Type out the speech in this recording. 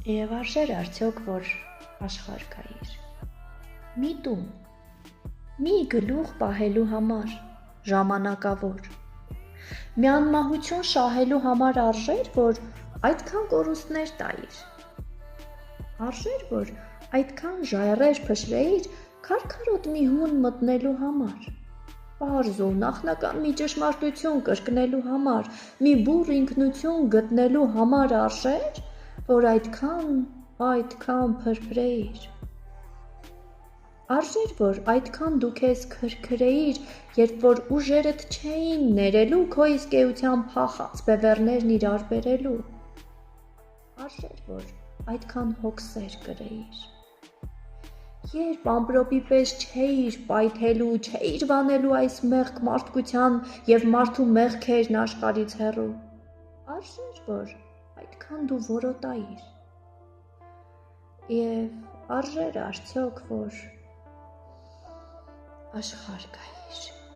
Եվ արժեր արդյոք, որ աշխարհ կայիր։ Մի տուն, մի գլուխ պահելու համար, ժամանակավոր։ Մի անմահություն շահելու համար արժեր, որ այդքան կորուստներ տայիր։ Արժեր, որ այդքան ժայռեր փշրեիր քարքարոտ մի հուն մտնելու համար։ Պարզ ու նախնական մի ճշմարտություն կրկնելու համար, մի բուռ ինքնություն գտնելու համար արժեր, որ այդքան փրփրեիր։ Արժեր, որ այդքան դու քեզ քրքրեիր, երբ որ ուժերդ չէին ներելու քո իսկ էության փախած բևեռներն իրար բերելու։ Արժեր, որ այդքան հոգսեր կրեիր։ Երբ ամպրոպի պես չէիր պայթելու, չէիր վանելու այս մեղք մարդկության և մարդու մեղքերն աշխարհից հեռու, արժեր, որ այդքան դու որոտայիր։ Եվ արժեր արդյոք, որ աշխարհ կայիր։